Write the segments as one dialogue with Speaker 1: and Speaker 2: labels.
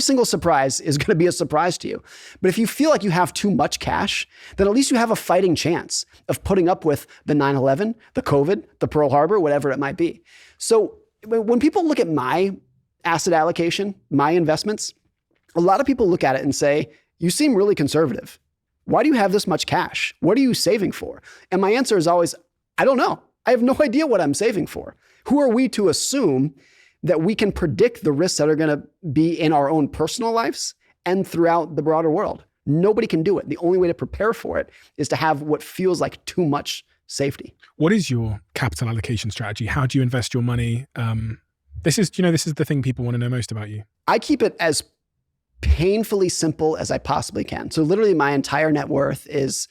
Speaker 1: single surprise is going to be a surprise to you. But if you feel like you have too much cash, then at least you have a fighting chance of putting up with the 9/11, the COVID, the Pearl Harbor, whatever it might be. So when people look at my asset allocation, my investments, a lot of people look at it and say, you seem really conservative. Why do you have this much cash? What are you saving for? And my answer is always, I don't know. I have no idea what I'm saving for. Who are we to assume that we can predict the risks that are going to be in our own personal lives and throughout the broader world? Nobody can do it. The only way to prepare for it is to have what feels like too much safety.
Speaker 2: What is your capital allocation strategy? How do you invest your money? This is the thing people want to know most about you.
Speaker 1: I keep it as painfully simple as I possibly can. So literally my entire net worth is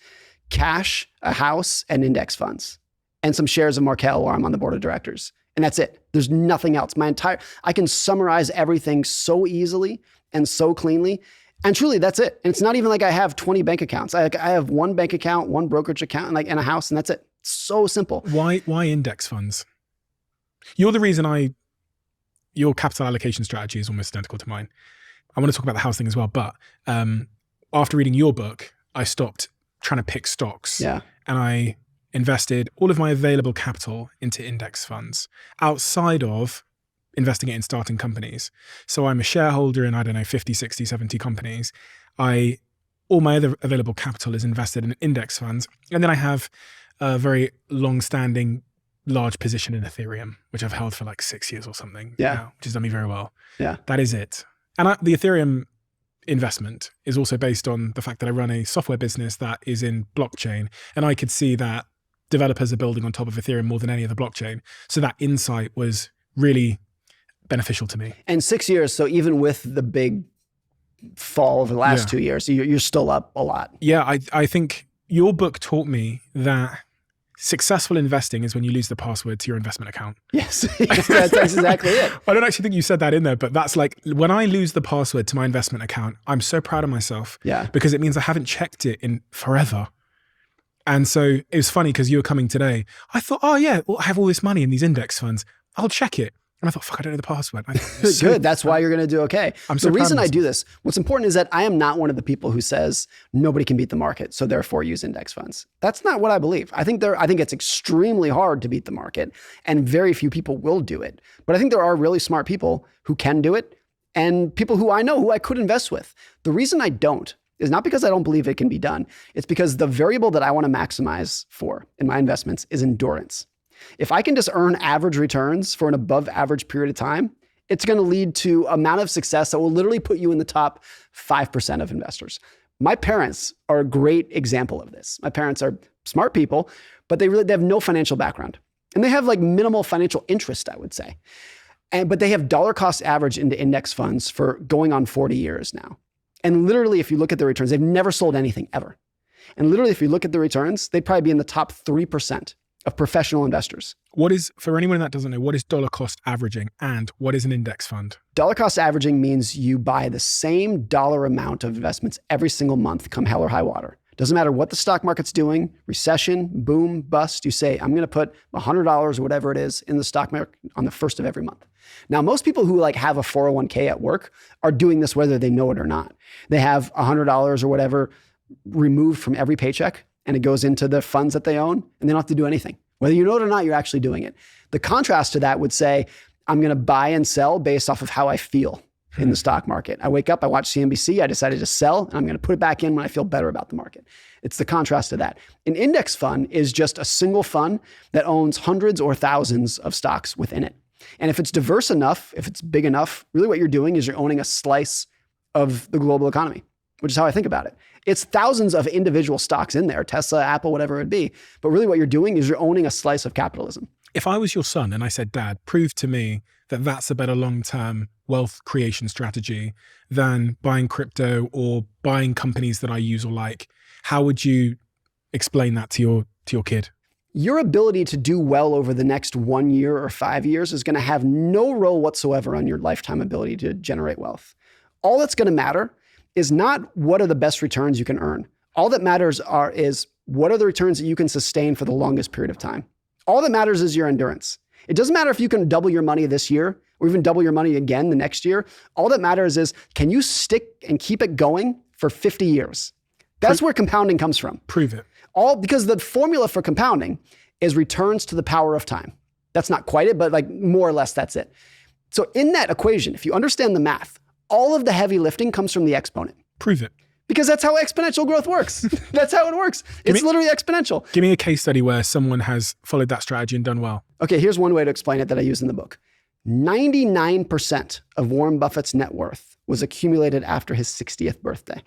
Speaker 1: cash, a house, and index funds, and some shares of Markel where I'm on the board of directors. And that's it. There's nothing else. I can summarize everything so easily and so cleanly. And truly, that's it. And it's not even like I have 20 bank accounts. I have one bank account, one brokerage account, and a house, and that's it. It's so simple.
Speaker 2: Why index funds? You're the reason your capital allocation strategy is almost identical to mine. I want to talk about the house thing as well. But after reading your book, I stopped trying to pick stocks.
Speaker 1: Yeah.
Speaker 2: And I invested all of my available capital into index funds outside of investing it in starting companies. So I'm a shareholder in, 50, 60, 70 companies. All my other available capital is invested in index funds. And then I have a very long-standing large position in Ethereum, which I've held for like 6 years or something.
Speaker 1: Yeah.
Speaker 2: Now, which has done me very well.
Speaker 1: Yeah.
Speaker 2: That is it. And the Ethereum investment is also based on the fact that I run a software business that is in blockchain. And I could see that developers are building on top of Ethereum more than any other blockchain. So that insight was really beneficial to me.
Speaker 1: And 6 years, so even with the big fall over the last 2 years, you're still up a lot.
Speaker 2: Yeah, I think your book taught me that successful investing is when you lose the password to your investment account.
Speaker 1: Yes, that's exactly it.
Speaker 2: I don't actually think you said that in there, but that's like, when I lose the password to my investment account, I'm so proud of myself.
Speaker 1: Yeah.
Speaker 2: Because it means I haven't checked it in forever. And so it was funny because you were coming today. I thought, oh yeah, well, I have all this money in these index funds. I'll check it. And I thought, fuck, I don't know the password.
Speaker 1: Good. That's why you're going to do okay. The reason I do this, what's important is that I am not one of the people who says nobody can beat the market, so therefore use index funds. That's not what I believe. I think it's extremely hard to beat the market, and very few people will do it. But I think there are really smart people who can do it, and people who I know who I could invest with. The reason I don't is not because I don't believe it can be done. It's because the variable that I want to maximize for in my investments is endurance. If I can just earn average returns for an above average period of time, it's going to lead to an amount of success that will literally put you in the top 5% of investors. My parents are a great example of this. My parents are smart people, but they have no financial background. And they have like minimal financial interest, I would say. But they have dollar cost average into index funds for going on 40 years now. And literally, if you look at the returns, they've never sold anything ever. And literally, if you look at the returns, they'd probably be in the top 3% of professional investors.
Speaker 2: For anyone that doesn't know, what is dollar cost averaging and what is an index fund?
Speaker 1: Dollar cost averaging means you buy the same dollar amount of investments every single month, come hell or high water. Doesn't matter what the stock market's doing, recession, boom, bust, you say, I'm going to put $100 or whatever it is in the stock market on the first of every month. Now, most people who have a 401k at work are doing this whether they know it or not. They have $100 or whatever removed from every paycheck, and it goes into the funds that they own, and they don't have to do anything. Whether you know it or not, you're actually doing it. The contrast to that would say, I'm going to buy and sell based off of how I feel in the stock market. I wake up, I watch CNBC, I decided to sell, and I'm going to put it back in when I feel better about the market. It's the contrast to that. An index fund is just a single fund that owns hundreds or thousands of stocks within it. And if it's diverse enough, if it's big enough, really what you're doing is you're owning a slice of the global economy, which is how I think about it. It's thousands of individual stocks in there, Tesla, Apple, whatever it would be. But really what you're doing is you're owning a slice of capitalism.
Speaker 2: If I was your son and I said, Dad, prove to me that that's a better long-term wealth creation strategy than buying crypto or buying companies that I use or like, how would you explain that to your kid?
Speaker 1: Your ability to do well over the next 1 year or 5 years is going to have no role whatsoever on your lifetime ability to generate wealth. All that's going to matter is not what are the best returns you can earn. All that matters is what are the returns that you can sustain for the longest period of time. All that matters is your endurance. It doesn't matter if you can double your money this year or even double your money again the next year. All that matters is, can you stick and keep it going for 50 years? That's where compounding comes from.
Speaker 2: Prove it.
Speaker 1: Because the formula for compounding is returns to the power of time. That's not quite it, but like more or less that's it. So in that equation, if you understand the math, all of the heavy lifting comes from the exponent.
Speaker 2: Prove it.
Speaker 1: Because that's how exponential growth works. That's how it works. It's literally exponential.
Speaker 2: Give me a case study where someone has followed that strategy and done well.
Speaker 1: Okay, here's one way to explain it that I use in the book. 99% of Warren Buffett's net worth was accumulated after his 60th birthday.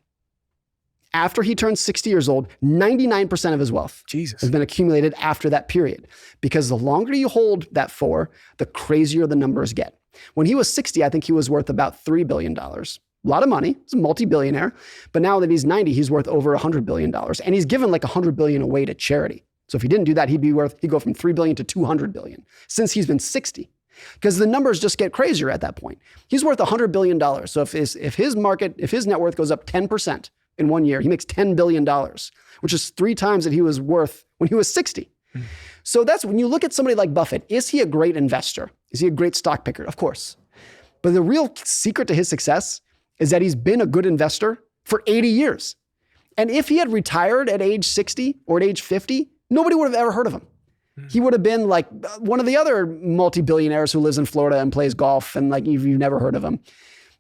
Speaker 1: After he turned 60 years old, 99% of his wealth has been accumulated after that period. Because the longer you hold that for, the crazier the numbers get. When he was 60, I think he was worth about $3 billion. A lot of money. He's a multi-billionaire. But now that he's 90, he's worth over $100 billion. And he's given like $100 billion away to charity. So if he didn't do that, he'd go from $3 billion to $200 billion since he's been 60. Because the numbers just get crazier at that point. He's worth $100 billion. So if his net worth goes up 10% in 1 year, he makes $10 billion, which is 3 times that he was worth when he was 60. So that's when you look at somebody like Buffett, is he a great investor? Is he a great stock picker? Of course. But the real secret to his success is that he's been a good investor for 80 years. And if he had retired at age 60 or at age 50, nobody would have ever heard of him. He would have been like one of the other multi-billionaires who lives in Florida and plays golf, and like you've never heard of him.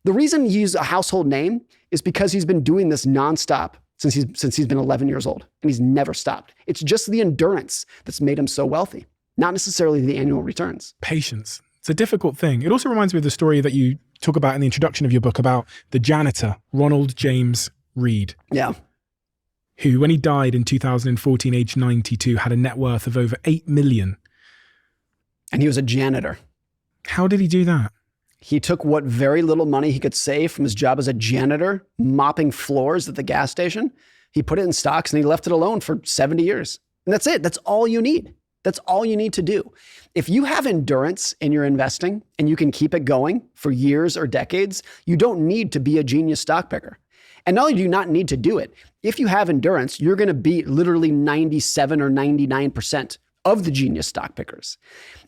Speaker 1: The reason he's a household name is because he's been doing this nonstop since he's been 11 years old, and he's never stopped. It's just the endurance that's made him so wealthy, not necessarily the annual returns.
Speaker 2: Patience. It's a difficult thing. It also reminds me of the story that you talk about in the introduction of your book about the janitor, Ronald James Reed.
Speaker 1: Yeah.
Speaker 2: Who, when he died in 2014, aged 92, had a net worth of over 8 million.
Speaker 1: And he was a janitor.
Speaker 2: How did he do that?
Speaker 1: He took what very little money he could save from his job as a janitor, mopping floors at the gas station. He put it in stocks and he left it alone for 70 years. And that's it. That's all you need. That's all you need to do. If you have endurance in your investing and you can keep it going for years or decades, you don't need to be a genius stock picker. And not only do you not need to do it, if you have endurance, you're going to beat literally 97 or 99% of the genius stock pickers.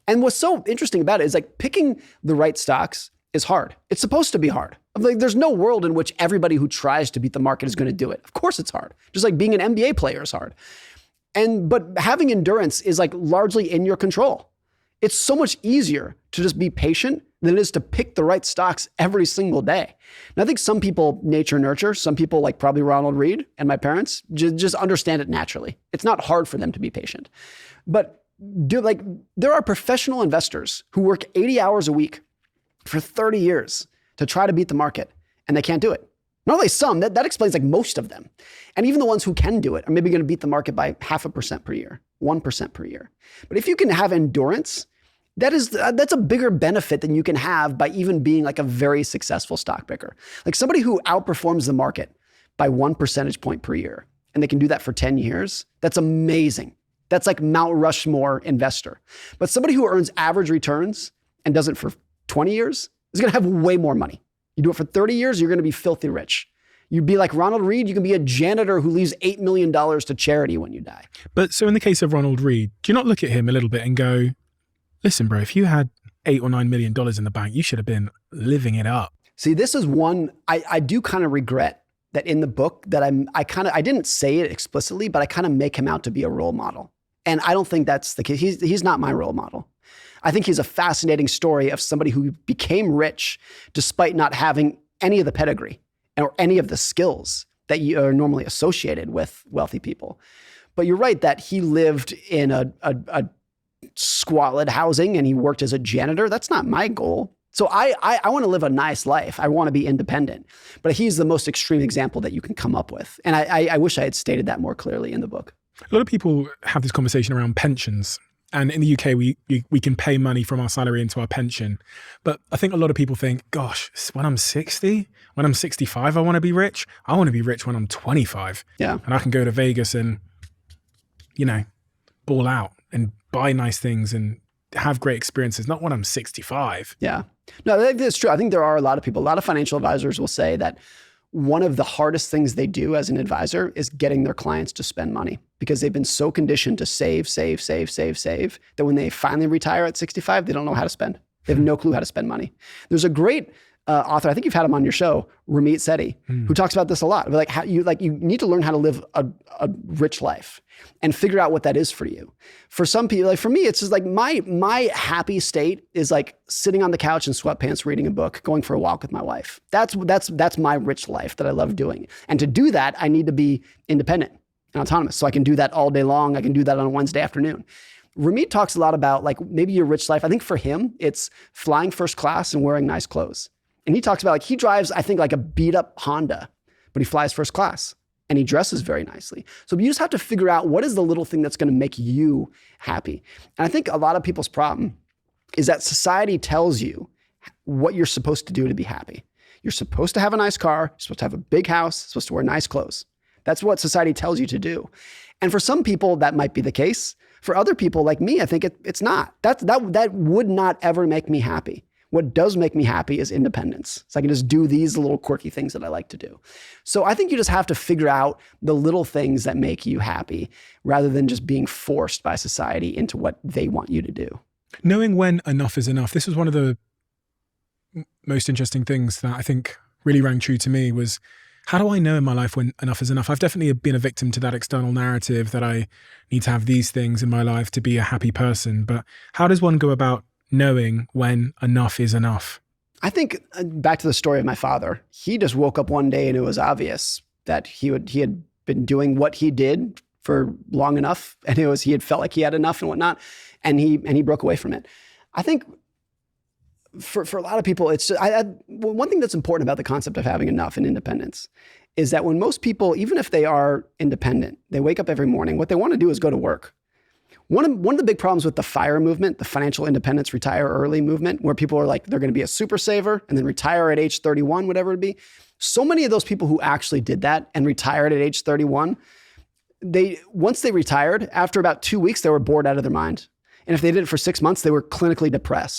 Speaker 1: And what's so interesting about it is like picking the right stocks is hard. It's supposed to be hard. Like there's no world in which everybody who tries to beat the market is going to do it. Of course it's hard. Just like being an NBA player is hard. But having endurance is like largely in your control. It's so much easier to just be patient than it is to pick the right stocks every single day. And I think some people nature nurture, some people like probably Ronald Reed and my parents just understand it naturally. It's not hard for them to be patient. But there are professional investors who work 80 hours a week for 30 years to try to beat the market, and they can't do it. Not only some, that explains like most of them. And even the ones who can do it are maybe going to beat the market by 0.5% per year, 1% per year. But if you can have endurance, that's a bigger benefit than you can have by even being like a very successful stock picker. Like somebody who outperforms the market by 1 percentage point per year, and they can do that for 10 years, that's amazing. That's like Mount Rushmore investor. But somebody who earns average returns and does it for 20 years is going to have way more money. You do it for 30 years, you're going to be filthy rich. You'd be like Ronald Reed, you can be a janitor who leaves $8 million to charity when you die.
Speaker 2: But so in the case of Ronald Reed, do you not look at him a little bit and go, listen, bro, if you had $8 or $9 million in the bank, you should have been living it up.
Speaker 1: See, this is one, I do kind of regret that in the book that I didn't say it explicitly, but I kind of make him out to be a role model. And I don't think that's the case. He's not my role model. I think he's a fascinating story of somebody who became rich despite not having any of the pedigree or any of the skills that are normally associated with wealthy people. But you're right that he lived in a squalid housing and he worked as a janitor. That's not my goal. So I want to live a nice life. I want to be independent. But he's the most extreme example that you can come up with. And I wish I had stated that more clearly in the book.
Speaker 2: A lot of people have this conversation around pensions. And in the UK, we can pay money from our salary into our pension. But I think a lot of people think, gosh, when I'm 60, when I'm 65, I want to be rich. I want to be rich when I'm 25.
Speaker 1: Yeah.
Speaker 2: And I can go to Vegas and, ball out and buy nice things and have great experiences, not when I'm 65.
Speaker 1: Yeah. No, I think that's true. I think there are a lot of people, a lot of financial advisors will say that one of the hardest things they do as an advisor is getting their clients to spend money because they've been so conditioned to save, that when they finally retire at 65, they don't know how to spend. They have no clue how to spend money. There's a great author, I think you've had him on your show, Ramit Sethi, who talks about this a lot. Like how you need to learn how to live a rich life and figure out what that is for you. For some people, like for me, it's just like my happy state is like sitting on the couch in sweatpants, reading a book, going for a walk with my wife. That's my rich life that I love doing. And to do that, I need to be independent and autonomous. So I can do that all day long. I can do that on a Wednesday afternoon. Ramit talks a lot about like maybe your rich life. I think for him, it's flying first class and wearing nice clothes. And he talks about like he drives, I think, like a beat up Honda, but he flies first class and he dresses very nicely. So you just have to figure out what is the little thing that's going to make you happy. And I think a lot of people's problem is that society tells you what you're supposed to do to be happy. You're supposed to have a nice car. You're supposed to have a big house. You're supposed to wear nice clothes. That's what society tells you to do. And for some people, that might be the case. For other people like me, I think it's not. That would not ever make me happy. What does make me happy is independence. So I can just do these little quirky things that I like to do. So I think you just have to figure out the little things that make you happy rather than just being forced by society into what they want you to do.
Speaker 2: Knowing when enough is enough. This was one of the most interesting things that I think really rang true to me was, how do I know in my life when enough is enough? I've definitely been a victim to that external narrative that I need to have these things in my life to be a happy person. But how does one go about knowing when enough is enough?
Speaker 1: I think back to the story of my father, he just woke up one day and it was obvious that he had been doing what he did for long enough, and he had felt like he had enough and whatnot, and he broke away from it. I think for a lot of people, it's just, one thing that's important about the concept of having enough and independence is that when most people, even if they are independent, they wake up every morning, what they want to do is go to work. One of the big problems with the FIRE movement, the financial independence, retire early movement, where people are like, they're going to be a super saver and then retire at age 31, whatever it be. So many of those people who actually did that and retired at age 31, once they retired, after about 2 weeks, they were bored out of their mind. And if they did it for 6 months, they were clinically depressed.